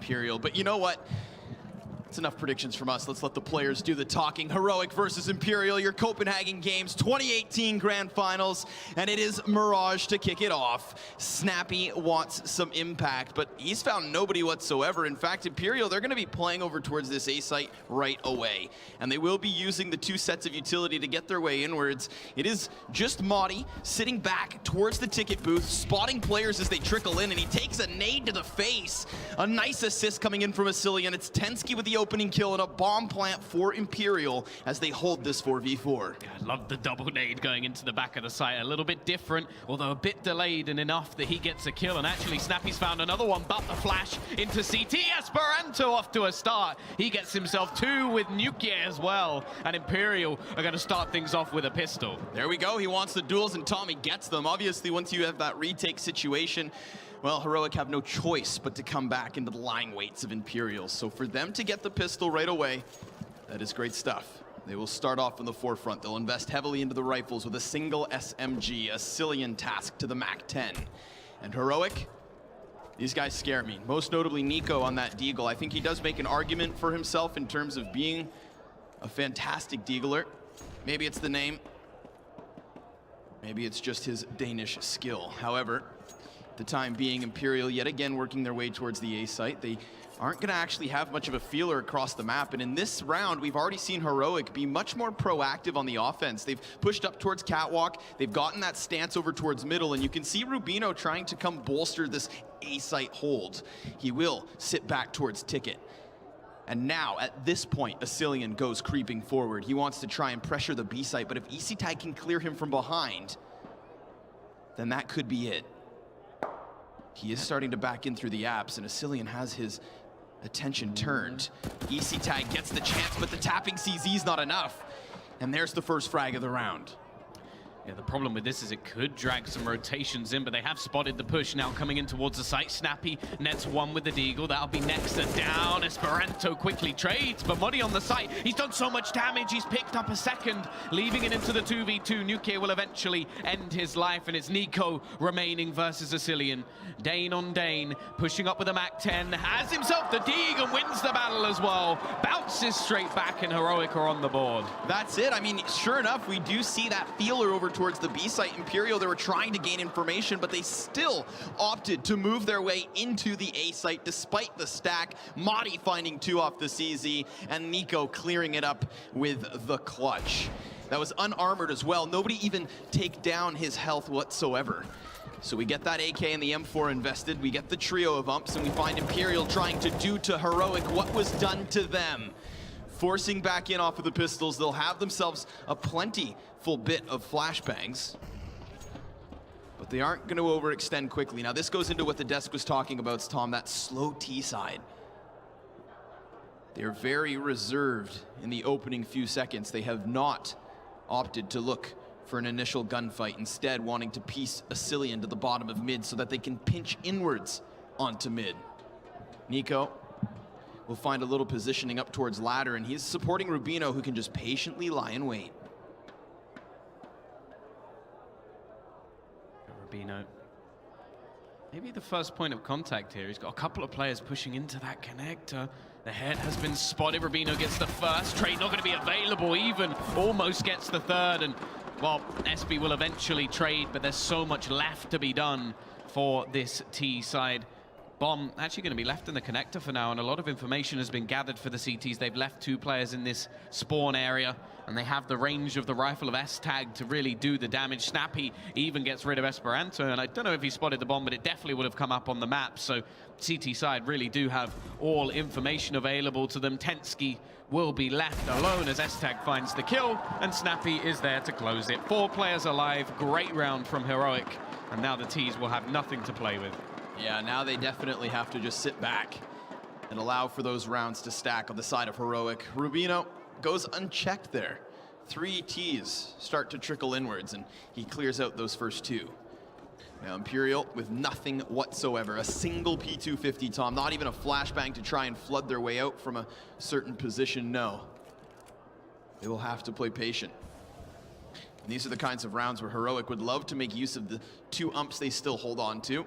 Imperial. But you know what? It's enough predictions from us. Let's let the players do the talking. Heroic versus Imperial, your Copenhagen Games 2018 Grand Finals, and it is Mirage to kick it off. Snappy wants some impact, but he's found nobody whatsoever. In fact, Imperial, they're going to be playing over towards this A site right away, and they will be using the 2 sets of utility to get their way inwards. It is just Madi sitting back towards the ticket booth, spotting players as they trickle in, and he takes a nade to the face. A nice assist coming in from Asilian. It's Tensky with the opening kill and a bomb plant for Imperial as they hold this 4v4. Yeah, I love the double nade going into the back of the site. A little bit different, although a bit delayed and enough that he gets a kill. And actually, Snappy's found another one, but the flash into CT. Esperanto off to a start. He gets himself 2 with Nuclear as well. And Imperial are going to start things off with a pistol. There we go. He wants the duels, and Tommy gets them. Obviously, once you have that retake situation, well, Heroic have no choice but to come back into the lying weights of Imperial. So for them to get the pistol right away, that is great stuff. They will start off in the forefront. They'll invest heavily into the rifles with a single SMG, a Cillian task to the MAC-10. And Heroic, these guys scare me. Most notably Nico on that Deagle. I think he does make an argument for himself in terms of being a fantastic Deagler. Maybe it's the name. Maybe it's just his Danish skill. However, the time being, Imperial yet again working their way towards the A site. They aren't going to actually have much of a feeler across the map, and in this round we've already seen Heroic be much more proactive on the offense. They've pushed up towards Catwalk, they've gotten that stance over towards middle, and you can see Rubino trying to come bolster this A site hold. He will sit back towards Ticket. And now, at this point, Asilian goes creeping forward. He wants to try and pressure the B site, but if ECTag can clear him from behind, then that could be it. He is starting to back in through the apps, and Asilian has his attention turned. ECTag gets the chance, but the tapping CZ is not enough. And there's the first frag of the round. Yeah, the problem with this is it could drag some rotations in, but they have spotted the push now coming in towards the site. Snappy nets 1 with the Deagle. That'll be next to down. Esperanto quickly trades, but Muddy on the site. He's done so much damage. He's picked up a second, leaving it into the 2v2. Nuclear will eventually end his life, and it's Nico remaining versus Asilian. Dane on Dane, pushing up with a MAC-10, has himself the Deagle and wins the battle as well. Bounces straight back, and Heroic are on the board. That's it. I mean, sure enough, we do see that feeler over towards the B site. Imperial, they were trying to gain information, but they still opted to move their way into the A site despite the stack. Madi finding 2 off the CZ, and Nico clearing it up with the clutch. That was unarmored as well. Nobody even take down his health whatsoever. So we get that AK and the M4 invested, we get the trio of umps, and we find Imperial trying to do to Heroic what was done to them. Forcing back in off of the pistols, they'll have themselves a plentiful bit of flashbangs, but they aren't going to overextend quickly. Now this goes into what the desk was talking about, Tom, that slow T side. They're very reserved in the opening few seconds. They have not opted to look for an initial gunfight, instead wanting to piece Asilian to the bottom of mid so that they can pinch inwards onto mid. Nico will find a little positioning up towards ladder, and he's supporting Rubino, who can just patiently lie in wait. Rubino, maybe the first point of contact here. He's got a couple of players pushing into that connector. The head has been spotted. Rubino gets the first. Trade not going to be available even. Almost gets the third, and well, SB will eventually trade, but there's so much left to be done for this T side. Bomb actually going to be left in the connector for now, and a lot of information has been gathered for the CTs. They've left 2 players in this spawn area, and they have the range of the rifle of S-Tag to really do the damage. Snappy even gets rid of Esperanto, and I don't know if he spotted the bomb, but it definitely would have come up on the map. So CT side really do have all information available to them. Tensky will be left alone as S-Tag finds the kill, and Snappy is there to close it. 4 players alive, great round from Heroic, and now the Ts will have nothing to play with. Yeah, now they definitely have to just sit back and allow for those rounds to stack on the side of Heroic. Rubino goes unchecked there. 3 Ts start to trickle inwards, and he clears out those first 2. Now Imperial with nothing whatsoever. A single P250, Tom, not even a flashbang to try and flood their way out from a certain position, no. They will have to play patient. And these are the kinds of rounds where Heroic would love to make use of the 2 umps they still hold on to.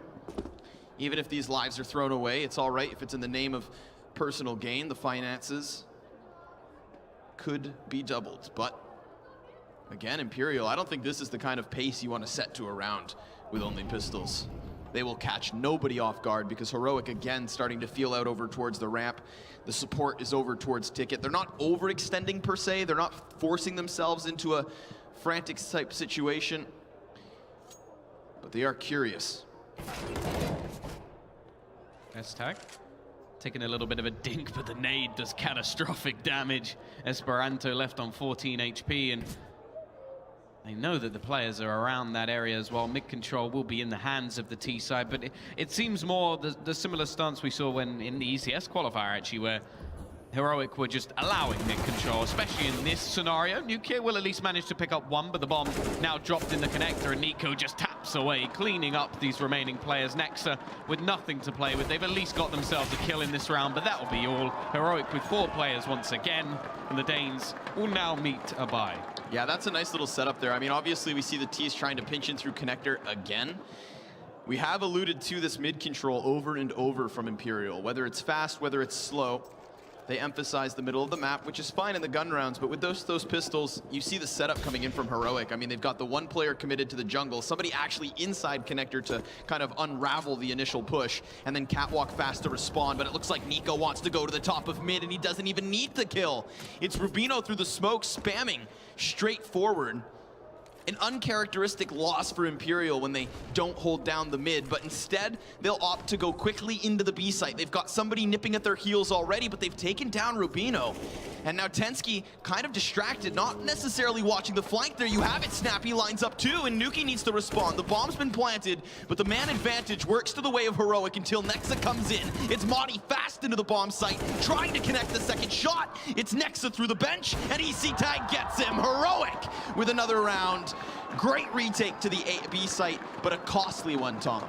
Even if these lives are thrown away, it's all right if it's in the name of personal gain. The finances could be doubled. But again, Imperial, I don't think this is the kind of pace you want to set to a round with only pistols. They will catch nobody off guard because Heroic, again, starting to feel out over towards the ramp. The support is over towards Ticket. They're not overextending per se. They're not forcing themselves into a frantic type situation. But they are curious. S-Tag taking a little bit of a dink, but the nade does catastrophic damage. Esperanto left on 14 HP, and they know that the players are around that area as well. Mid control will be in the hands of the T side, but it seems more the similar stance we saw when in the ECS qualifier, actually, where Heroic were just allowing mid control, especially in this scenario. Nuclear will at least manage to pick up one, but the bomb now dropped in the connector, and Nico just taps away, cleaning up these remaining players. Nexa with nothing to play with. They've at least got themselves a kill in this round, but that will be all. Heroic with 4 players once again, and the Danes will now meet a bye. Yeah, that's a nice little setup there. I mean, obviously we see the T's trying to pinch in through connector again. We have alluded to this mid control over and over from Imperial, whether it's fast, whether it's slow. They emphasize the middle of the map, which is fine in the gun rounds, but with those pistols, you see the setup coming in from Heroic. I mean, they've got the one player committed to the jungle, somebody actually inside connector to kind of unravel the initial push, and then catwalk fast to respond, but it looks like Nico wants to go to the top of mid, and he doesn't even need the kill. It's Rubino through the smoke, spamming straight forward. An uncharacteristic loss for Imperial when they don't hold down the mid, but instead they'll opt to go quickly into the B site. They've got somebody nipping at their heels already, but they've taken down Rubino. And now Tensky kind of distracted, not necessarily watching the flank there. You have it, Snappy lines up too, and Nuki needs to respond. The bomb's been planted, but the man advantage works to the way of Heroic until Nexa comes in. It's Madi fast into the bomb site, trying to connect the second shot. It's Nexa through the bench, and EC Tag gets him. Heroic with another round. Great retake to the B site, but a costly one, Tom.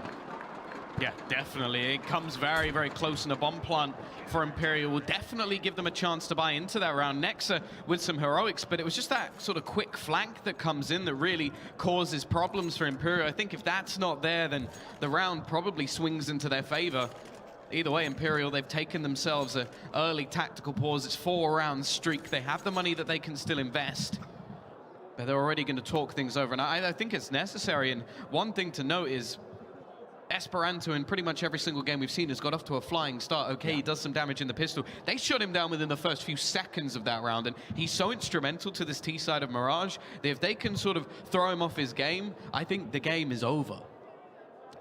Yeah, definitely. It comes very, very close, and a bomb plant for Imperial will definitely give them a chance to buy into that round. Nexa with some heroics, but it was just that sort of quick flank that comes in that really causes problems for Imperial. I think if that's not there, then the round probably swings into their favor. Either way, Imperial, they've taken themselves an early tactical pause. It's 4-round streak. They have the money that they can still invest. But they're already going to talk things over, and I think it's necessary. And one thing to note is Esperanto in pretty much every single game we've seen has got off to a flying start. Okay, he does some damage in the pistol. They shut him down within the first few seconds of that round, and he's so instrumental to this T side of Mirage that if they can sort of throw him off his game, I think the game is over.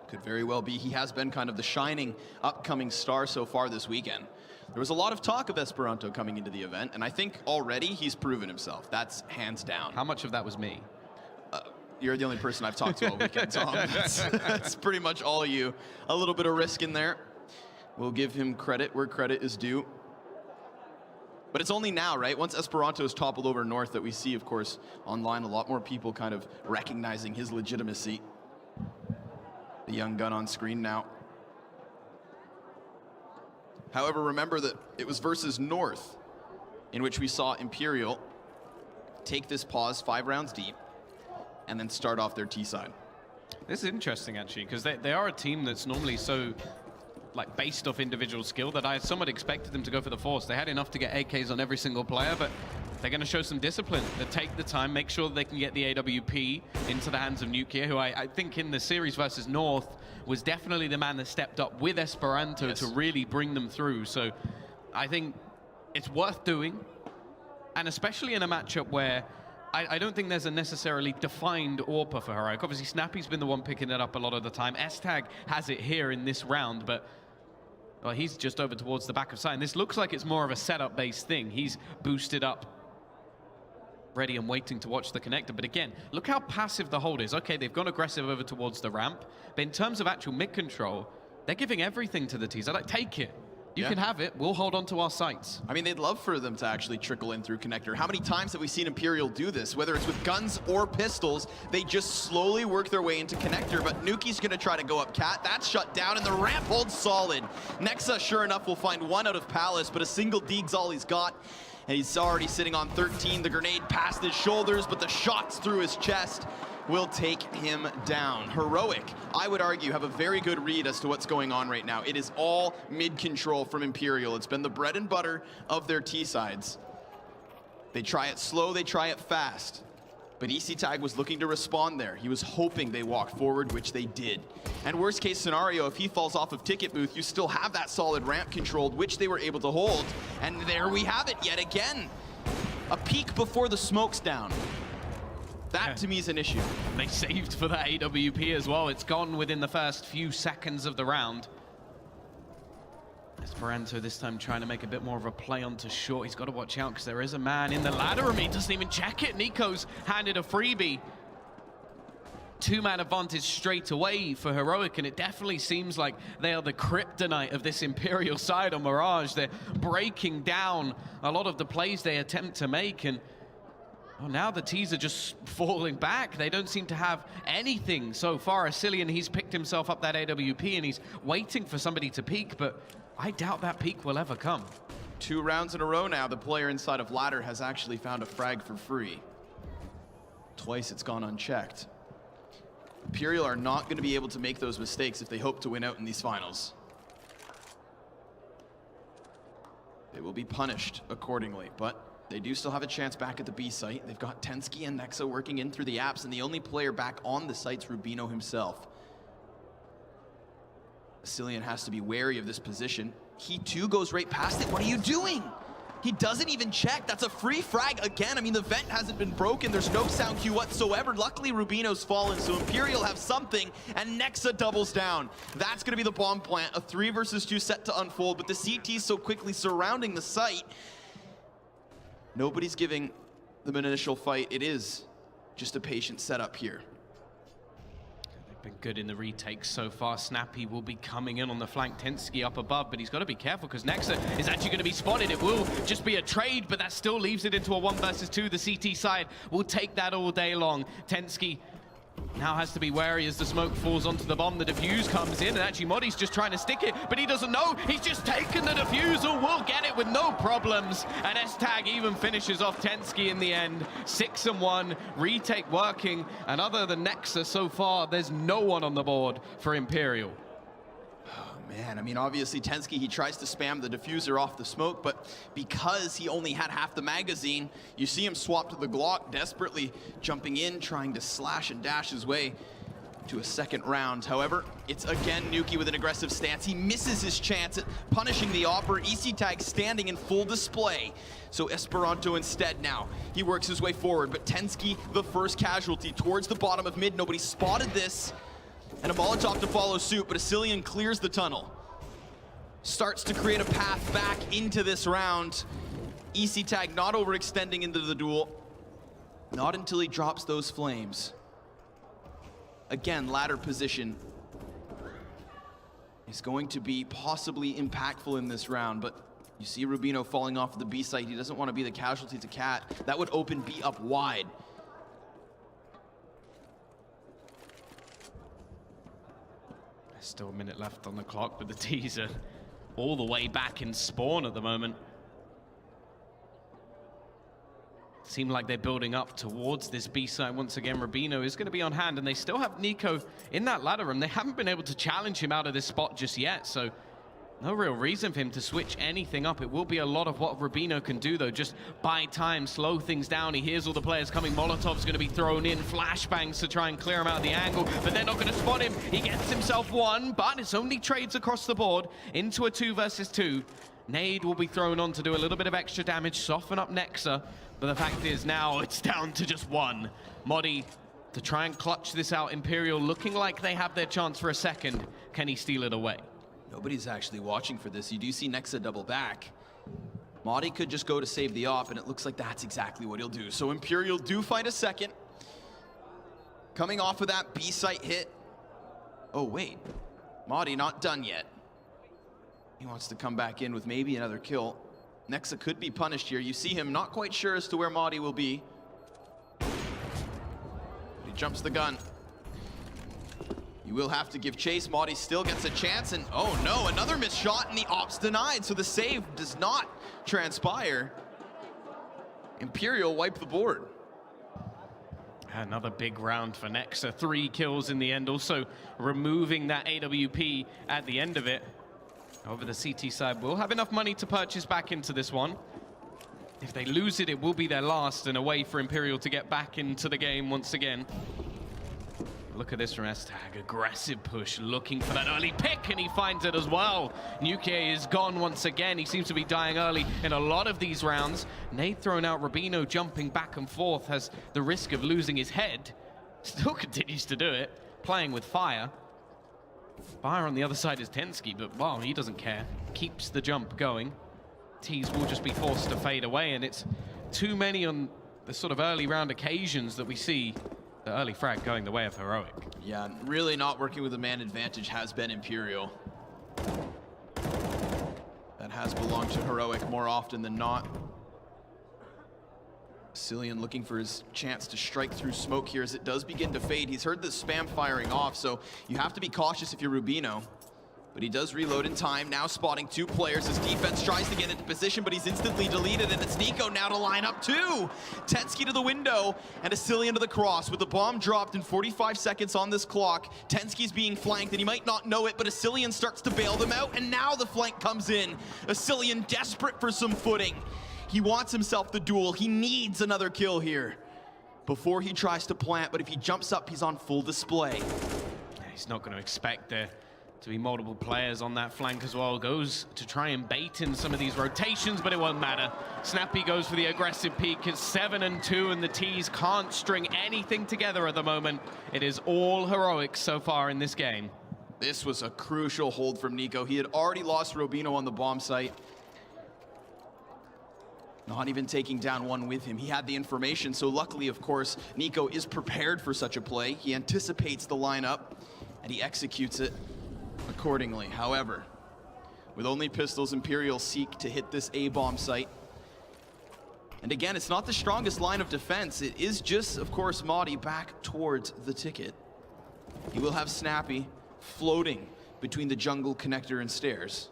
Could very well be. He has been kind of the shining upcoming star so far this weekend. There was a lot of talk of Esperanto coming into the event, and I think already he's proven himself. That's hands down. How much of that was me? You're the only person I've talked to all weekend, Tom. That's pretty much all of you. A little bit of risk in there. We'll give him credit where credit is due. But it's only now, right? Once Esperanto is toppled over north that we see, of course, online a lot more people kind of recognizing his legitimacy. The young gun on screen now. However, remember that it was versus North in which we saw Imperial take this pause 5 rounds deep and then start off their T side. This is interesting, actually, because they are a team that's normally so based off individual skill that I somewhat expected them to go for the Force. They had enough to get AKs on every single player, but they're going to show some discipline. They take the time, make sure that they can get the AWP into the hands of Nuclear, who I think in the series versus North was definitely the man that stepped up with Esperanto to really bring them through. So I think it's worth doing, and especially in a matchup where I don't think there's a necessarily defined AWPer for Heroic. Obviously, Snappy's been the one picking it up a lot of the time. S-Tag has it here in this round, but well, he's just over towards the back of side. And this looks like it's more of a setup-based thing. He's boosted up, ready and waiting to watch the connector. But again, look how passive the hold is. Okay, they've gone aggressive over towards the ramp, but in terms of actual mid control, they're giving everything to the T's. They're like, take it. You can have it. We'll hold on to our sights. I mean, they'd love for them to actually trickle in through connector. How many times have we seen Imperial do this? Whether it's with guns or pistols, they just slowly work their way into connector. But Nuki's going to try to go up Cat. That's shut down, and the ramp holds solid. Nexa, sure enough, will find 1 out of Palace, but a single Deeg's all he's got. And he's already sitting on 13. The grenade past his shoulders, but the shot's through his chest. will take him down. Heroic, I would argue, have a very good read as to what's going on right now. It is all mid-control from Imperial. It's been the bread and butter of their T-sides. They try it slow, they try it fast. But EasyTag was looking to respond there. He was hoping they walked forward, which they did. And worst case scenario, if he falls off of Ticket Booth, you still have that solid ramp controlled, which they were able to hold. And there we have it yet again. A peak before the smoke's down. That to me is an issue. They saved for that AWP as well. It's gone within the first few seconds of the round. Esperanto this time trying to make a bit more of a play onto short. He's got to watch out because there is a man in the ladder room. He doesn't even check it. Nico's handed a freebie. Two-man advantage straight away for Heroic, and it definitely seems like they are the kryptonite of this Imperial side on Mirage. They're breaking down a lot of the plays they attempt to make, and well, now the T's are just falling back. They don't seem to have anything so far. Asilian, he's picked himself up that AWP, and he's waiting for somebody to peek, but I doubt that peak will ever come. 2 rounds in a row now, the player inside of Ladder has actually found a frag for free. Twice it's gone unchecked. Imperial are not going to be able to make those mistakes if they hope to win out in these finals. They will be punished accordingly, but they do still have a chance back at the B site. They've got Tensky and Nexa working in through the apps, and the only player back on the site's Rubino himself. Asilian has to be wary of this position. He too goes right past it. What are you doing? He doesn't even check. That's a free frag again. I mean, the vent hasn't been broken. There's no sound cue whatsoever. Luckily, Rubino's fallen, so Imperial have something, and Nexa doubles down. That's going to be the bomb plant. A 3 versus 2 set to unfold, but the CT's so quickly surrounding the site. Nobody's giving them an initial fight. It is just a patient setup here. Been good in the retakes so far. Snappy will be coming in on the flank. Tensky up above, but he's got to be careful because Nexa is actually going to be spotted. It will just be a trade, but that still leaves it into a 1 versus 2. The CT side will take that all day long. Tensky now has to be wary as the smoke falls onto the bomb. The defuse comes in, and actually Modi's just trying to stick it, but he doesn't know. He's just taken the defusal. Will get it with no problems. And S-Tag even finishes off Tensky in the end. 6-1, retake working. And other than Nexa so far, there's no one on the board for Imperial. Man, I mean, obviously Tensky, he tries to spam the diffuser off the smoke, but because he only had half the magazine, you see him swap to the Glock, desperately jumping in, trying to slash and dash his way to a second round. However, it's again Nuki with an aggressive stance. He misses his chance at punishing the Opera. EasyTag standing in full display. So Esperanto instead now. He works his way forward, but Tensky, the first casualty towards the bottom of mid. Nobody spotted this. And a Molotov to follow suit, but Asilian clears the tunnel. Starts to create a path back into this round. EasyTag not overextending into the duel. Not until he drops those flames. Again, ladder position is going to be possibly impactful in this round, but you see Rubino falling off of the B site. He doesn't want to be the casualty to Cat. That would open B up wide. Still a minute left on the clock, but the T's are all the way back in spawn at the moment. Seem like they're building up towards this B side once again. Rubino is going to be on hand, and they still have Nico in that ladder room. They haven't been able to challenge him out of this spot just yet, so no real reason for him to switch anything up. It will be a lot of what Rubino can do, though. Just buy time, slow things down. He hears all the players coming. Molotov's going to be thrown in. Flashbangs to try and clear him out of the angle, but they're not going to spot him. He gets himself one, but it's only trades across the board into a 2 versus 2. Nade will be thrown on to do a little bit of extra damage, soften up Nexa, but the fact is now it's down to just 1. Modi to try and clutch this out. Imperial looking like they have their chance for a second. Can he steal it away? Nobody's actually watching for this. You do see Nexa double back. Modi could just go to save the op, and it looks like that's exactly what he'll do. So Imperial do find a second. Coming off of that B site hit. Oh, wait. Modi not done yet. He wants to come back in with maybe another kill. Nexa could be punished here. You see him not quite sure as to where Modi will be. But he jumps the gun. You will have to give chase. Modi still gets a chance, and oh no, another missed shot, and the op's denied, so the save does not transpire. Imperial wipe the board. Another big round for Nexa. 3 kills in the end, also removing that AWP at the end of it. However, the CT side will have enough money to purchase back into this one. If they lose it, it will be their last, and a way for Imperial to get back into the game once again. Look at this from S-Tag, aggressive push, looking for that early pick, and he finds it as well. Nuke is gone once again. He seems to be dying early in a lot of these rounds. Nade thrown out, Rubino jumping back and forth, has the risk of losing his head. Still continues to do it, playing with fire. Fire on the other side is Tensky, but wow, he doesn't care. Keeps the jump going. Tees will just be forced to fade away, and it's too many on the sort of early round occasions that we see the early frag going the way of Heroic. Yeah, really not working with a man advantage has been Imperial. That has belonged to Heroic more often than not. Cillian looking for his chance to strike through smoke here as it does begin to fade. He's heard the spam firing off, so you have to be cautious if you're Rubino. But he does reload in time, now spotting 2 players. His defense tries to get into position, but he's instantly deleted, and it's Nico now to line up 2. Tensky to the window, and a Cillian to the cross. With the bomb dropped in 45 seconds on this clock, Tensky's being flanked, and he might not know it, but a Cillian starts to bail them out, and now the flank comes in. A Cillian desperate for some footing. He wants himself the duel. He needs another kill here before he tries to plant, but if he jumps up, he's on full display. He's not going to expect there to be multiple players on that flank as well. Goes to try and bait in some of these rotations, but it won't matter. Snappy goes for the aggressive peek. It's 7 and 2, and the T's can't string anything together at the moment. It is all Heroic so far in this game. This was a crucial hold from Nico. He had already lost Rubino on the bomb site. Not even taking down one with him. He had the information, so luckily, of course, Nico is prepared for such a play. He anticipates the lineup, and he executes it accordingly. However, with only pistols, Imperial seek to hit this A-bomb site. And again, it's not the strongest line of defense. It is just, of course, Maudie back towards the ticket. He will have Snappy floating between the jungle connector and stairs.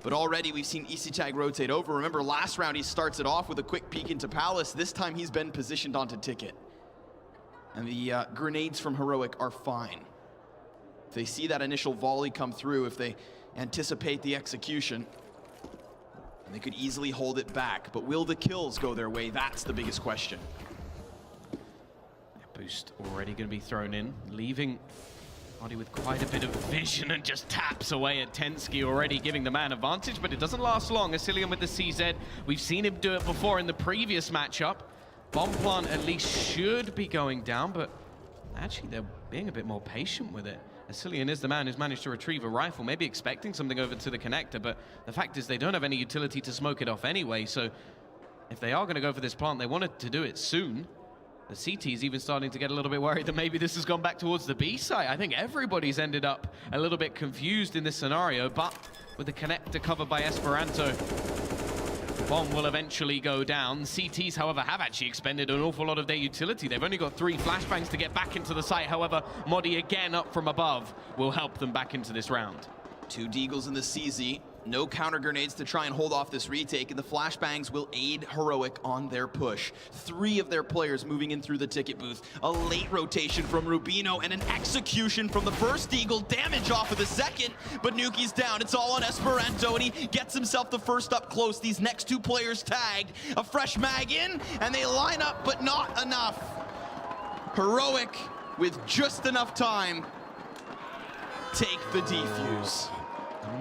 But already we've seen EasyTag rotate over. Remember, last round he starts it off with a quick peek into Palace. This time he's been positioned onto ticket. And the grenades from Heroic are fine. If they see that initial volley come through, if they anticipate the execution, they could easily hold it back. But will the kills go their way? That's the biggest question. Boost already going to be thrown in, leaving Maudie with quite a bit of vision, and just taps away at Tensky, already giving the man advantage, but it doesn't last long. Cillian with the CZ. We've seen him do it before in the previous matchup. Bomb plant at least should be going down, but actually they're being a bit more patient with it. Cillian is the man who's managed to retrieve a rifle, maybe expecting something over to the connector, but the fact is they don't have any utility to smoke it off anyway, so if they are going to go for this plant, they wanted to do it soon. The CT is even starting to get a little bit worried that maybe this has gone back towards the B site. I think everybody's ended up a little bit confused in this scenario, but with the connector covered by Esperanto, the bomb will eventually go down. CTs, however, have actually expended an awful lot of their utility. They've only got 3 flashbangs to get back into the site. However, Maudie again up from above will help them back into this round. 2 Deagles in the CZ. No counter grenades to try and hold off this retake, and the flashbangs will aid Heroic on their push. 3 of their players moving in through the ticket booth. A late rotation from Rubino and an execution from the first Deagle. Damage off of the second, but Nuki's down. It's all on Esperanto, and he gets himself the first up close. These next 2 players tagged. A fresh mag in, and they line up, but not enough. Heroic, with just enough time, take the defuse.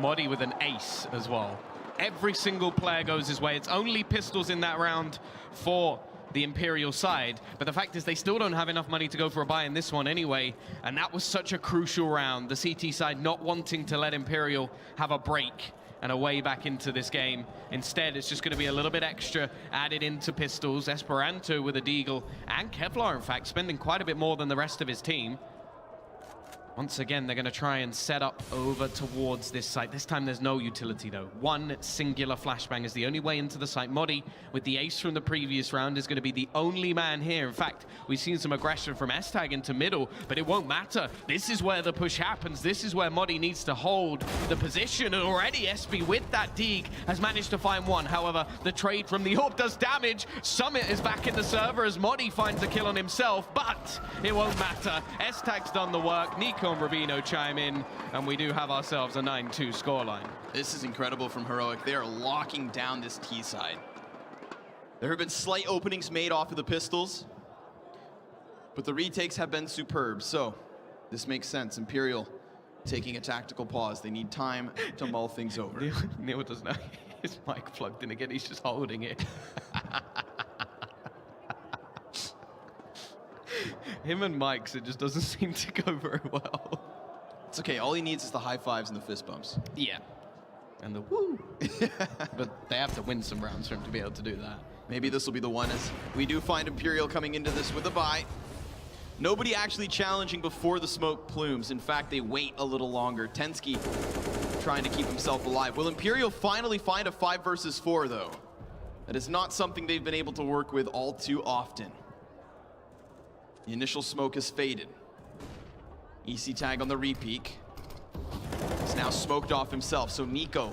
Maudie with an ace as well. Every single player goes his way. It's only pistols in that round for the Imperial side, but the fact is they still don't have enough money to go for a buy in this one anyway, and that was such a crucial round. The CT side not wanting to let Imperial have a break and a way back into this game. Instead, it's just going to be a little bit extra added into pistols. Esperanto with a Deagle, and Kevlar, in fact, spending quite a bit more than the rest of his team. Once again, they're going to try and set up over towards this site. This time there's no utility though. One singular flashbang is the only way into the site. Modi, with the ace from the previous round, is going to be the only man here. In fact, we've seen some aggression from S-Tag into middle, but it won't matter. This is where the push happens. This is where Modi needs to hold the position. And already SB with that Deeg has managed to find one. However, the trade from the Orb does damage. Summit is back in the server as Modi finds a kill on himself, but it won't matter. S-Tag's done the work. Nico and Rubino chime in, and we do have ourselves a 9-2 scoreline. This is incredible from Heroic. They are locking down this T side. There have been slight openings made off of the pistols, but the retakes have been superb, so this makes sense. Imperial taking a tactical pause. They need time to mull things over. Neil doesn't know his mic plugged in again. He's just holding it. Him and Mike's, it just doesn't seem to go very well. It's okay, all he needs is the high fives and the fist bumps. Yeah. And the woo. But they have to win some rounds for him to be able to do that. Maybe this will be the one, as we do find Imperial coming into this with a bye. Nobody actually challenging before the smoke plumes. In fact, they wait a little longer. Tensky trying to keep himself alive. Will Imperial finally find a 5 versus 4 though? That is not something they've been able to work with all too often. The initial smoke has faded. EC tag on the repeak. He's now smoked off himself, so Nico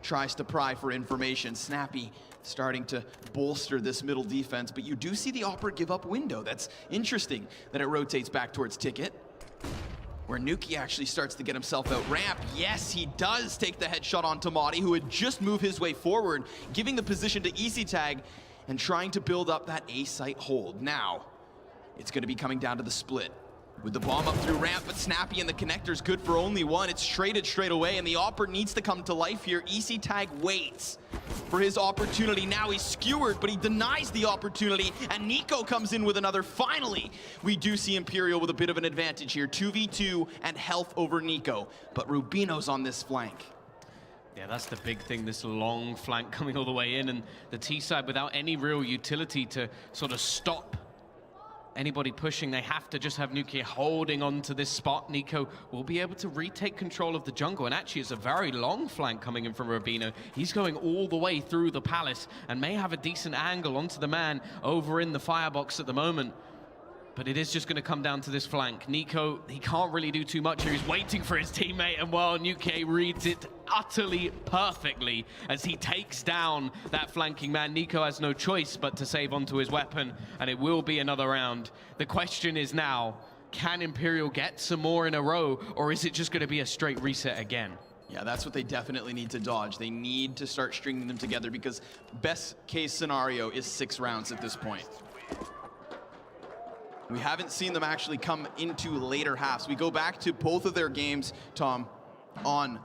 tries to pry for information. Snappy starting to bolster this middle defense, but you do see the Opera give up window. That's interesting that it rotates back towards Ticket, where Nuki actually starts to get himself out ramp. Yes, he does take the headshot on Tamati, who had just moved his way forward, giving the position to EC tag and trying to build up that A site hold. Now, it's going to be coming down to the split. With the bomb up through ramp, but Snappy and the connector's good for only one. It's traded straight away, and the Opera needs to come to life here. EC tag waits for his opportunity. Now he's skewered, but he denies the opportunity, and Nico comes in with another. Finally, we do see Imperial with a bit of an advantage here. 2v2 and health over Nico, but Rubino's on this flank. Yeah, that's the big thing, this long flank coming all the way in, and the T side without any real utility to sort of stop anybody pushing. They have to just have Nuki holding on to this spot. Nico will be able to retake control of the jungle, and actually it's a very long flank coming in from Rubino. He's going all the way through the palace and may have a decent angle onto the man over in the firebox at the moment. But it is just going to come down to this flank. Nico, he can't really do too much here. He's waiting for his teammate, and well, Nuke reads it utterly perfectly as he takes down that flanking man. Nico has no choice but to save onto his weapon, and it will be another round. The question is now, can Imperial get some more in a row, or is it just going to be a straight reset again? Yeah, that's what they definitely need to dodge. They need to start stringing them together, because best case scenario is 6 rounds at this point. We haven't seen them actually come into later halves. We go back to both of their games, Tom, on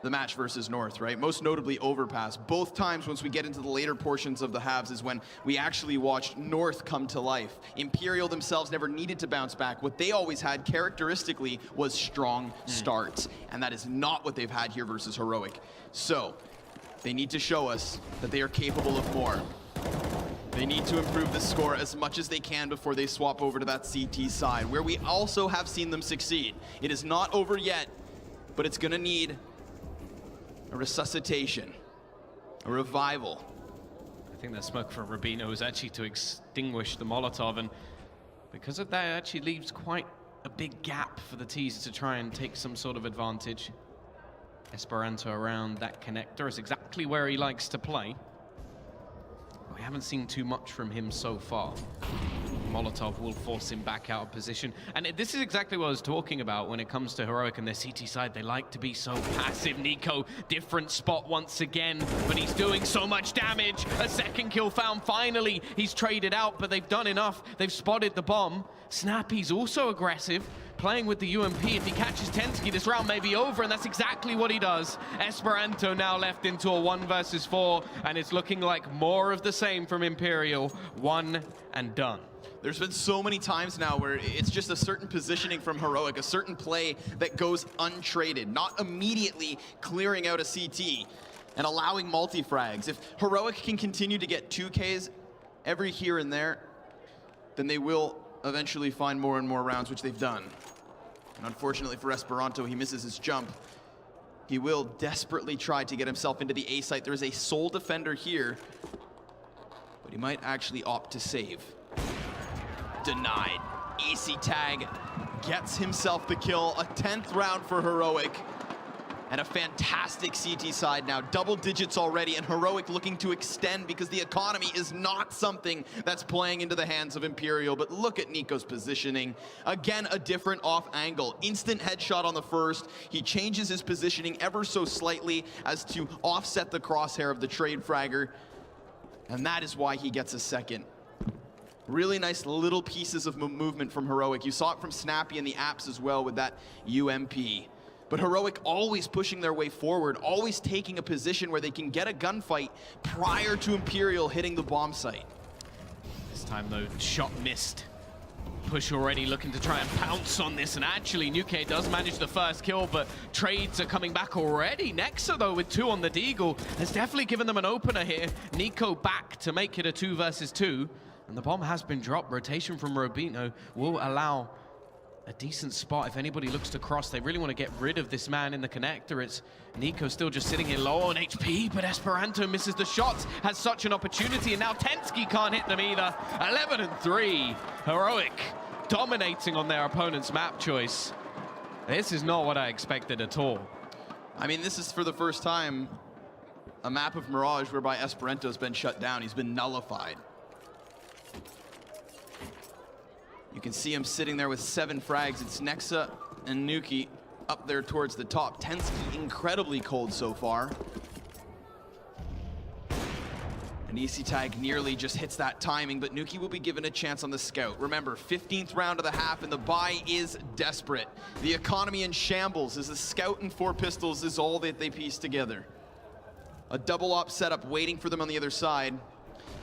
the match versus North, right? Most notably Overpass. Both times once we get into the later portions of the halves is when we actually watched North come to life. Imperial themselves never needed to bounce back. What they always had characteristically was strong starts, and that is not what they've had here versus Heroic. So they need to show us that they are capable of more. They need to improve the score as much as they can before they swap over to that CT side, where we also have seen them succeed. It is not over yet, but it's gonna need a resuscitation, a revival. I think that smoke for Rubino is actually to extinguish the Molotov, and because of that, it actually leaves quite a big gap for the T's to try and take some sort of advantage. Esperanto around that connector is exactly where he likes to play. We haven't seen too much from him so far. Molotov will force him back out of position. And this is exactly what I was talking about when it comes to Heroic and their CT side. They like to be so passive. Nico, different spot once again, but he's doing so much damage. A second kill found finally. He's traded out, but they've done enough. They've spotted the bomb. Snappy's also aggressive, playing with the UMP. If he catches Tensky, this round may be over, and that's exactly what he does. Esperanto now left into a 1 versus 4, and it's looking like more of the same from Imperial. 1 and done. There's been so many times now where it's just a certain positioning from Heroic, a certain play that goes untraded, not immediately clearing out a CT and allowing multi-frags. If Heroic can continue to get 2Ks every here and there, then they will eventually find more and more rounds, which they've done. And unfortunately for Esperanto, he misses his jump. He will desperately try to get himself into the A site. There is a sole defender here, but he might actually opt to save. Denied. Easy tag gets himself the kill. A 10th round for Heroic. And a fantastic CT side now. Double digits already, and Heroic looking to extend because the economy is not something that's playing into the hands of Imperial. But look at Nico's positioning. Again, a different off angle. Instant headshot on the first. He changes his positioning ever so slightly as to offset the crosshair of the trade fragger. And that is why he gets a second. Really nice little pieces of movement from Heroic. You saw it from Snappy in the apps as well with that UMP. But Heroic always pushing their way forward, always taking a position where they can get a gunfight prior to Imperial hitting the bomb site. This time though, shot missed. Push already looking to try and pounce on this, and actually Nuke does manage the first kill, but trades are coming back already. Nexa though with 2 on the Deagle has definitely given them an opener here. Nico back to make it a 2 versus 2, and the bomb has been dropped. Rotation from Robino will allow a decent spot if anybody looks to cross. They really want to get rid of this man in the connector. It's Nico still just sitting here low on HP, but Esperanto misses the shots, has such an opportunity, and now Tensky can't hit them either. 11 and 3. Heroic dominating on their opponent's map choice. This is not what I expected at all. I mean, this is for the first time a map of Mirage whereby Esperanto's been shut down. He's been nullified. You can see him sitting there with 7 frags. It's Nexa and Nuki up there towards the top. Tensky incredibly cold so far. And Easy Tag nearly just hits that timing, but Nuki will be given a chance on the scout. Remember, 15th round of the half, and the buy is desperate. The economy in shambles as the scout and 4 pistols is all that they piece together. A double op setup waiting for them on the other side.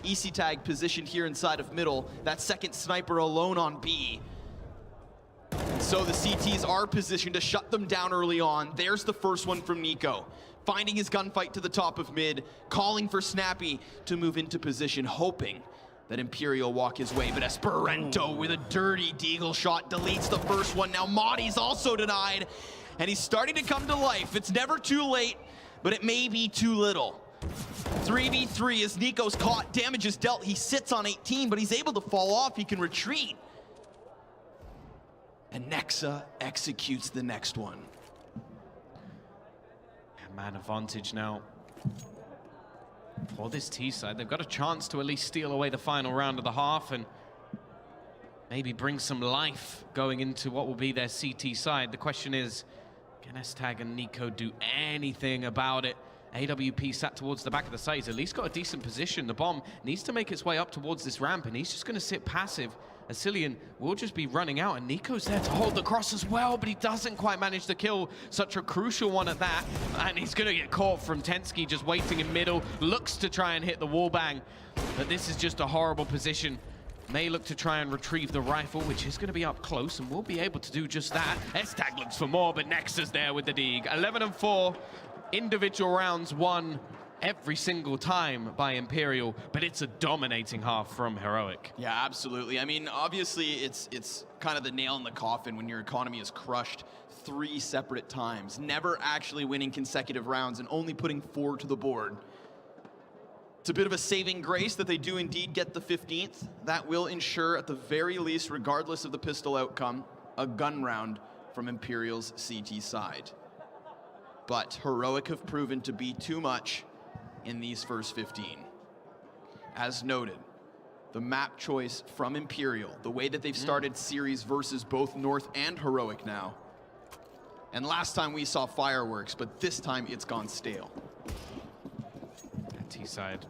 Easy Tag positioned here inside of middle. That second sniper alone on B. So the CTs are positioned to shut them down early on. There's the first one from Nico. Finding his gunfight to the top of mid, calling for Snappy to move into position, hoping that Imperial walk his way. But Esperanto with a dirty Deagle shot deletes the first one. Now Madi's also denied, and he's starting to come to life. It's never too late, but it may be too little. 3v3 as Nico's caught, damage is dealt. He sits on 18, but he's able to fall off. He can retreat. And Nexa executes the next one. Man advantage now for this T side. They've got a chance to at least steal away the final round of the half and maybe bring some life going into what will be their CT side. The question is, can S-Tag and Nico do anything about it? AWP sat towards the back of the site. He's at least got a decent position. The bomb needs to make its way up towards this ramp, and he's just going to sit passive. Asilian will just be running out, and Nico's there to hold the cross as well, but he doesn't quite manage to kill such a crucial one at that, and he's going to get caught from Tensky just waiting in middle, looks to try and hit the wall bang, but this is just a horrible position. May look to try and retrieve the rifle, which is going to be up close, and will be able to do just that. S-Tag looks for more, but Nexa's there with the dig. 11 and 4, individual rounds won every single time by Imperial, but it's a dominating half from Heroic. Yeah, absolutely. I mean, obviously, it's kind of the nail in the coffin when your economy is crushed 3 separate times, never actually winning consecutive rounds and only putting 4 to the board. It's a bit of a saving grace that they do indeed get the 15th. That will ensure, at the very least, regardless of the pistol outcome, a gun round from Imperial's CT side. But Heroic have proven to be too much in these first 15. As noted, the map choice from Imperial, the way that they've started series versus both North and Heroic now. And last time we saw fireworks, but this time it's gone stale. T-side.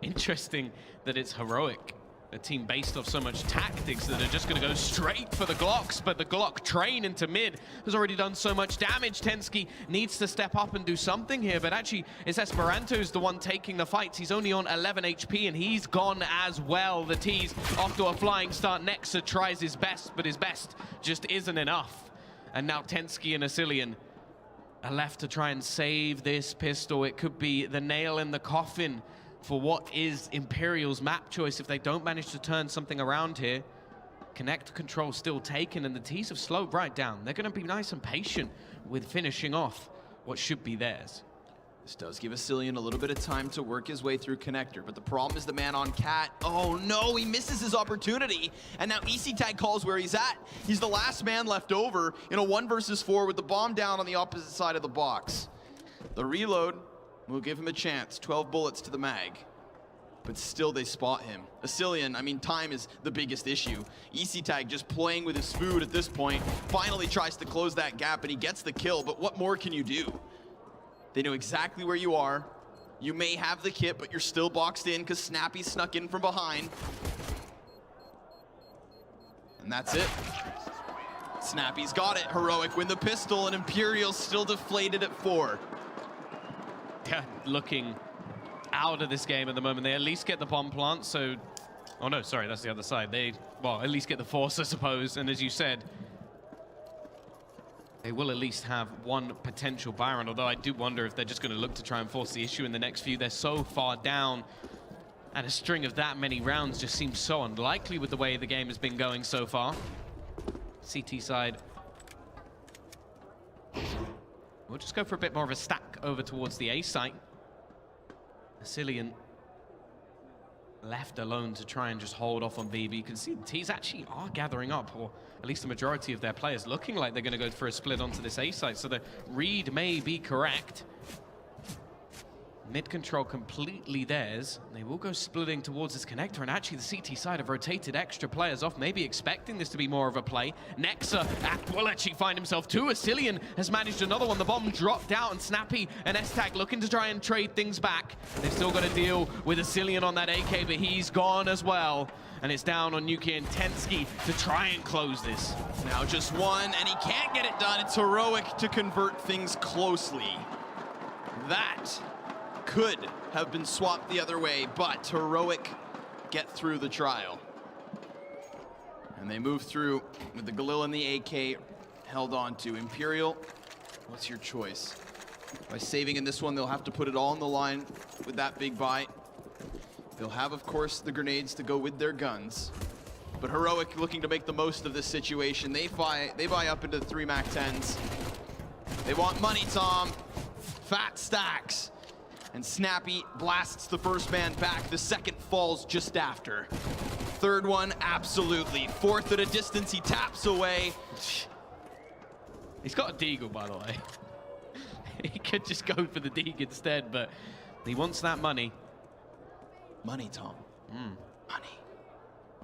Interesting that it's Heroic, a team based off so much tactics that are just going to go straight for the Glocks, but the Glock train into mid has already done so much damage. Tensky needs to step up and do something here, but actually it's Esperanto's the one taking the fights. He's only on 11 HP and he's gone as well. The T's off to a flying start. Nexa tries his best, but his best just isn't enough. And now Tensky and Asilian are left to try and save this pistol. It could be the nail in the coffin for what is Imperial's map choice if they don't manage to turn something around here. Connect control still taken, and the T's have slowed right down. They're going to be nice and patient with finishing off what should be theirs. This does give Asilian a little bit of time to work his way through Connector, but the problem is the man on Cat. Oh no, he misses his opportunity, and now EasyTag calls where he's at. He's the last man left over in a 1 versus 4 with the bomb down on the opposite side of the box. The reload will give him a chance, 12 bullets to the mag. But still they spot him. Asilian, I mean, time is the biggest issue. EasyTag just playing with his food at this point, finally tries to close that gap, and he gets the kill, but what more can you do? They know exactly where you are. You may have the kit, but you're still boxed in because Snappy snuck in from behind. And that's it. Snappy's got it. Heroic win the pistol, and Imperial still deflated at 4. Yeah, looking out of this game at the moment. They at least get the bomb plant, so... Oh no, sorry, that's the other side. They, well, at least get the force, I suppose. And as you said, they will at least have one potential Byron, although I do wonder if they're just going to look to try and force the issue in the next few. They're so far down, and a string of that many rounds just seems so unlikely with the way the game has been going so far. CT side. We'll just go for a bit more of a stack over towards the A site. Asilian left alone to try and just hold off on BB. You can see the T's actually are gathering up, or at least the majority of their players looking like they're going to go for a split onto this A site, so the read may be correct. Mid control completely theirs. They will go splitting towards this connector, and actually the CT side have rotated extra players off, maybe expecting this to be more of a play. Nexa will actually find himself too. Asilian has managed another one. The bomb dropped out, and Snappy and S-Tag looking to try and trade things back. They've still got to deal with Asilian on that AK, but he's gone as well. And it's down on Nuki and Tensky to try and close this. Now just one, and he can't get it done. It's Heroic to convert things closely. That could have been swapped the other way, but Heroic get through the trial. And they move through with the Galil and the AK held on to. Imperial, what's your choice? By saving in this one, they'll have to put it all on the line with that big buy. They'll have, of course, the grenades to go with their guns. But Heroic looking to make the most of this situation. They buy up into the 3 MAC-10s. They want money, Tom. Fat stacks. And Snappy blasts the first man back. The second falls just after. Third one, absolutely. Fourth at a distance, he taps away. He's got a deagle, by the way. He could just go for the deagle instead, but he wants that money. Money, Tom. Money.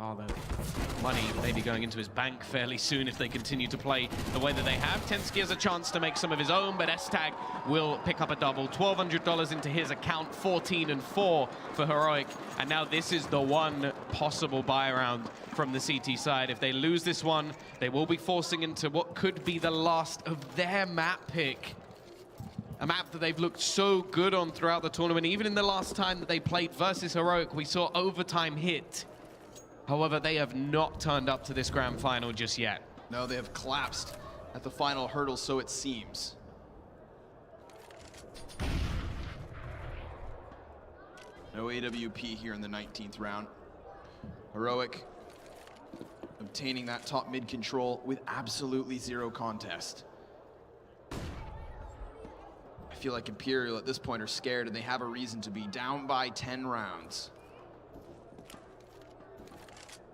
Oh, the money may be going into his bank fairly soon if they continue to play the way that they have. Tensky has a chance to make some of his own, but S-Tag will pick up a double. $1,200 into his account, 14 and 4 for Heroic. And now this is the one possible buy round from the CT side. If they lose this one, they will be forcing into what could be the last of their map pick. A map that they've looked so good on throughout the tournament. Even in the last time that they played versus Heroic, we saw overtime hit. However, they have not turned up to this grand final just yet. No, they have collapsed at the final hurdle, so it seems. No AWP here in the 19th round. Heroic obtaining that top mid control with absolutely zero contest. I feel like Imperial at this point are scared, and they have a reason to be down by 10 rounds.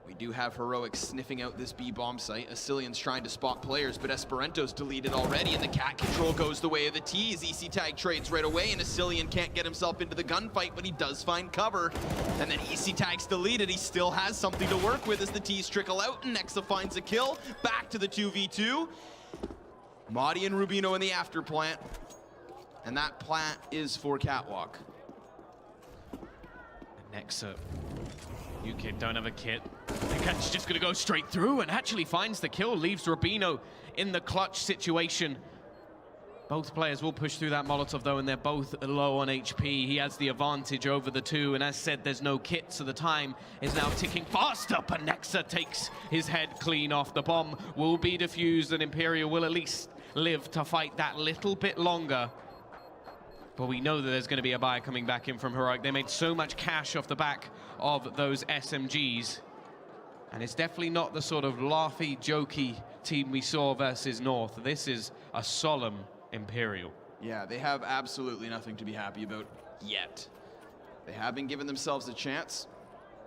We do have Heroic sniffing out this B bomb site. Asilian's trying to spot players, but Esperanto's deleted already, and the cat control goes the way of the T's. EasyTag trades right away, and Asilian can't get himself into the gunfight, but he does find cover. And then EasyTag's deleted. He still has something to work with as the T's trickle out, and Nexa finds a kill. Back to the 2v2. Madi and Rubino in the after plant. And that plant is for Catwalk. Nexa, you kid don't have a kit. The cat's just gonna go straight through and actually finds the kill, leaves Rubino in the clutch situation. Both players will push through that Molotov though, and they're both low on HP. He has the advantage over the two, and as said, there's no kit, so the time is now ticking faster, but Nexa takes his head clean off. The bomb will be defused, and Imperial will at least live to fight that little bit longer. But we know that there's going to be a buy coming back in from Heroic. They made so much cash off the back of those SMGs. And it's definitely not the sort of laughy, jokey team we saw versus North. This is a solemn Imperial. Yeah, they have absolutely nothing to be happy about yet. They have been giving themselves a chance,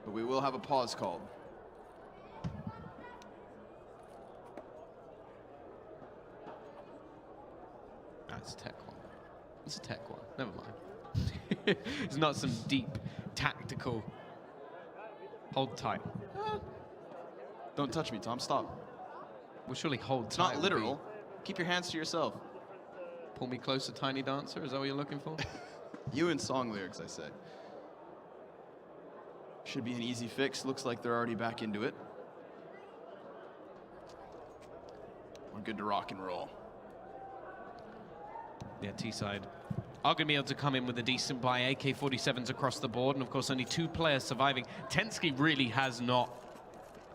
but we will have a pause called. That's a tech one. It's a tech one. Never mind. It's not some deep tactical. Hold tight. Don't touch me, Tom. Stop. Well, surely hold It's tight. not literal. Keep your hands to yourself. Pull me closer, tiny dancer. Is that what you're looking for? You and song lyrics, I say. Should be an easy fix. Looks like they're already back into it. We're good to rock and roll. Yeah, T-side are going to be able to come in with a decent buy. AK-47s across the board, and of course only 2 players surviving. Tensky really has not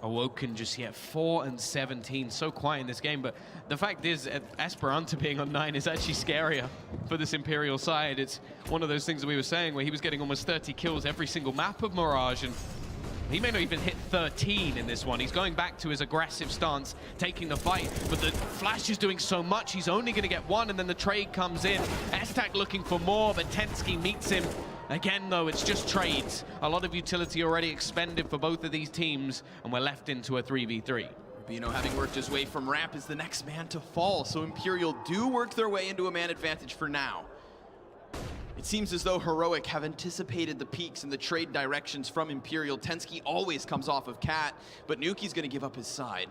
awoken just yet. 4 and 17, so quiet in this game. But the fact is, Esperanto being on 9 is actually scarier for this Imperial side. It's one of those things that we were saying where he was getting almost 30 kills every single map of Mirage, and he may not even hit 13 in this one. He's going back to his aggressive stance, taking the fight, but the Flash is doing so much, he's only going to get 1, and then the trade comes in. Estak looking for more, but Tensky meets him. Again, though, it's just trades. A lot of utility already expended for both of these teams, and we're left into a 3v3. Rubino, having worked his way from ramp, is the next man to fall, so Imperial do work their way into a man advantage for now. It seems as though Heroic have anticipated the peaks and the trade directions from Imperial. Tensky always comes off of Cat, but Nuki's gonna give up his side.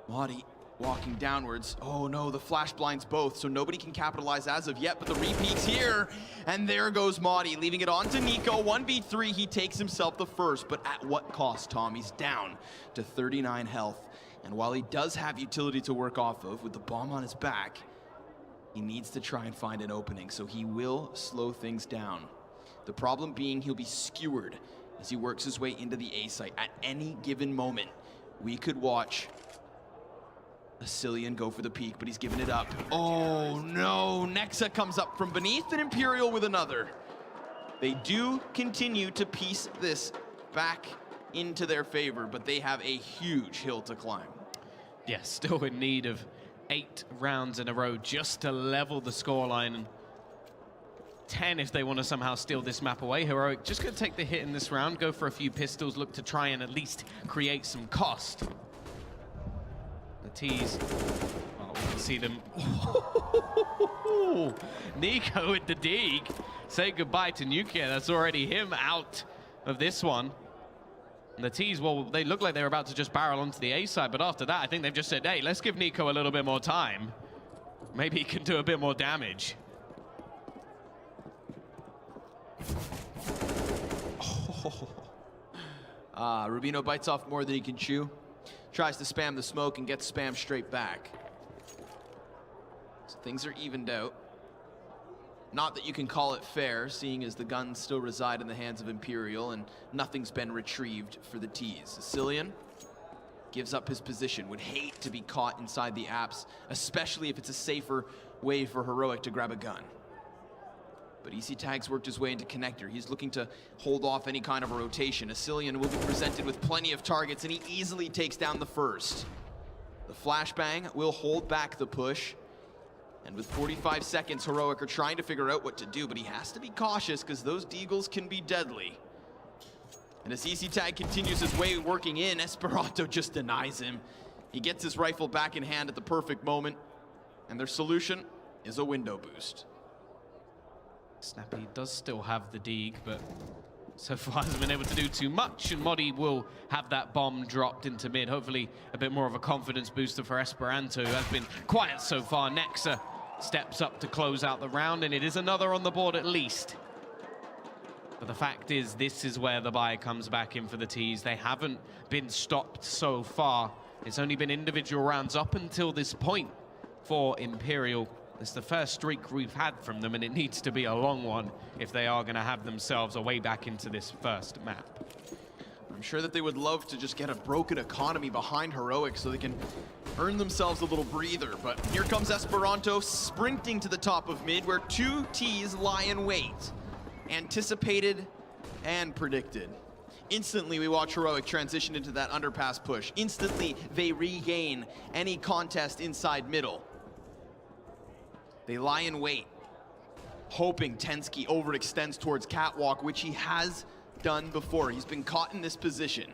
Madi walking downwards. Oh no, the flash blinds both, so nobody can capitalize as of yet, but the repeat's here. And there goes Madi, leaving it on to Nico. 1v3, he takes himself the first, but at what cost, Tom? He's down to 39 health. And while he does have utility to work off of with the bomb on his back, he needs to try and find an opening, so he will slow things down. The problem being he'll be skewered as he works his way into the A site. At any given moment, we could watch Asilian go for the peak, but he's giving it up. Oh no, Nexa comes up from beneath and Imperial with another. They do continue to piece this back into their favor, but they have a huge hill to climb. Yeah, still in need of 8 rounds in a row just to level the scoreline, and 10 if they want to somehow steal this map away. Heroic just going to take the hit in this round, go for a few pistols, look to try and at least create some cost. The T's, well, we can see them. Nico with the dig. Say goodbye to Nukia. That's already him out of this one. And the T's, well, they look like they're about to just barrel onto the A side, but after that, I think they've just said, hey, let's give Nico a little bit more time. Maybe he can do a bit more damage. Rubino bites off more than he can chew. Tries to spam the smoke and gets spammed straight back. So things are evened out. Not that you can call it fair, seeing as the guns still reside in the hands of Imperial and nothing's been retrieved for the T's. Asilian gives up his position, would hate to be caught inside the apps, especially if it's a safer way for Heroic to grab a gun. But EC Tag's worked his way into connector. He's looking to hold off any kind of a rotation. Asilian will be presented with plenty of targets, and he easily takes down the first. The flashbang will hold back the push. And with 45 seconds, Heroic are trying to figure out what to do, but he has to be cautious because those deagles can be deadly. And as EC Tag continues his way working in, Esperanto just denies him. He gets his rifle back in hand at the perfect moment, and their solution is a window boost. Snappy does still have the dig, but so far hasn't been able to do too much, and Modi will have that bomb dropped into mid. Hopefully a bit more of a confidence booster for Esperanto, who has been quiet so far. Nexa steps up to close out the round, and it is another on the board at least. But the fact is, this is where the buy comes back in for the T's. They haven't been stopped so far. It's only been individual rounds up until this point for Imperial. It's the first streak we've had from them, and it needs to be a long one if they are going to have themselves a way back into this first map. I'm sure that they would love to just get a broken economy behind Heroic so they can earn themselves a little breather, but here comes Esperanto sprinting to the top of mid where 2 T's lie in wait. Anticipated and predicted. Instantly, we watch Heroic transition into that underpass push. Instantly, they regain any contest inside middle. They lie in wait, hoping Tensky overextends towards Catwalk, which he has done before. He's been caught in this position.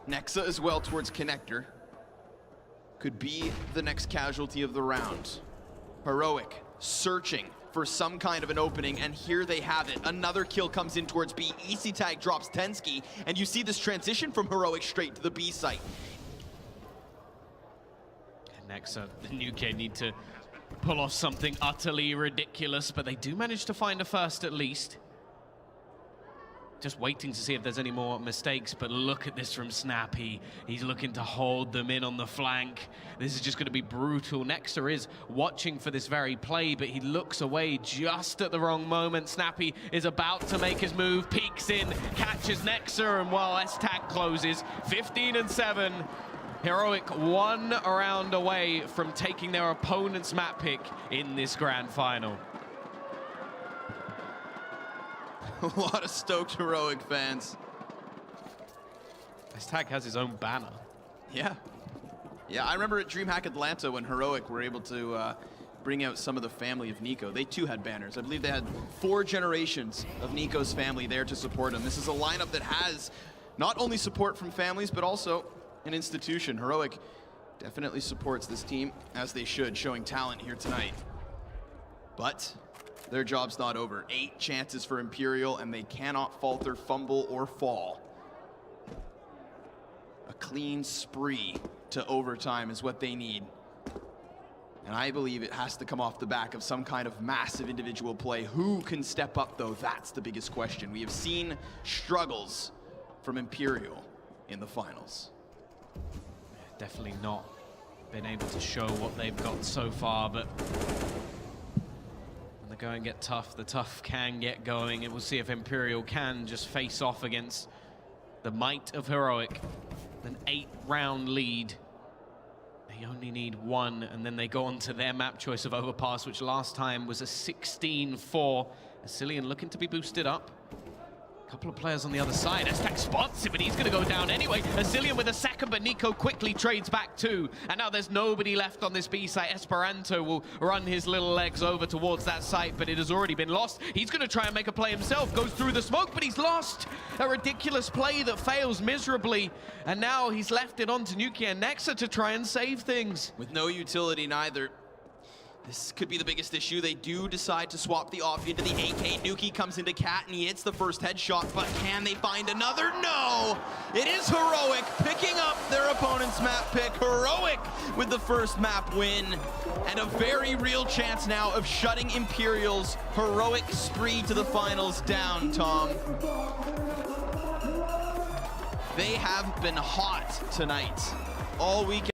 Nexa as well towards Connector. Could be the next casualty of the round. Heroic searching for some kind of an opening, and here they have it. Another kill comes in towards B. Easy Tag drops Tensky, and you see this transition from Heroic straight to the B site. Nexa, the new kid need to pull off something utterly ridiculous, but they do manage to find a first at least. Just waiting to see if there's any more mistakes, but look at this from Snappy. He's looking to hold them in on the flank. This is just going to be brutal. Nexa is watching for this very play, but he looks away just at the wrong moment. Snappy is about to make his move, peeks in, catches Nexa, and while S-Tag closes, 15-7. Heroic 1 round away from taking their opponent's map pick in this grand final. A lot of stoked Heroic fans. S-Tag has his own banner. Yeah. Yeah, I remember at DreamHack Atlanta when Heroic were able to bring out some of the family of Nico. They too had banners. I believe they had 4 generations of Nico's family there to support him. This is a lineup that has not only support from families, but also an institution. Heroic definitely supports this team, as they should, showing talent here tonight. But their job's not over. 8 chances for Imperial, and they cannot falter, fumble, or fall. A clean spree to overtime is what they need. And I believe it has to come off the back of some kind of massive individual play. Who can step up, though? That's the biggest question. We have seen struggles from Imperial in the finals. Definitely not been able to show what they've got so far, but when the going get tough, the tough can get going, and we'll see if Imperial can just face off against the might of Heroic. An 8-round lead. They only need 1, and then they go on to their map choice of Overpass, which last time was a 16-4. Asilian looking to be boosted up. Couple of players on the other side. S-Tag spots it, but he's going to go down anyway. Asilian with a second, but Nico quickly trades back too. And now there's nobody left on this B site. Esperanto will run his little legs over towards that site, but it has already been lost. He's going to try and make a play himself. Goes through the smoke, but he's lost. A ridiculous play that fails miserably. And now he's left it on to Nuki and Nexa to try and save things. With no utility neither. This could be the biggest issue. They do decide to swap the off into the AK. Nuki comes into Cat and he hits the first headshot, but can they find another? No! It is Heroic picking up their opponent's map pick. Heroic with the first map win, and a very real chance now of shutting Imperial's heroic spree to the finals down, Tom. They have been hot tonight all weekend.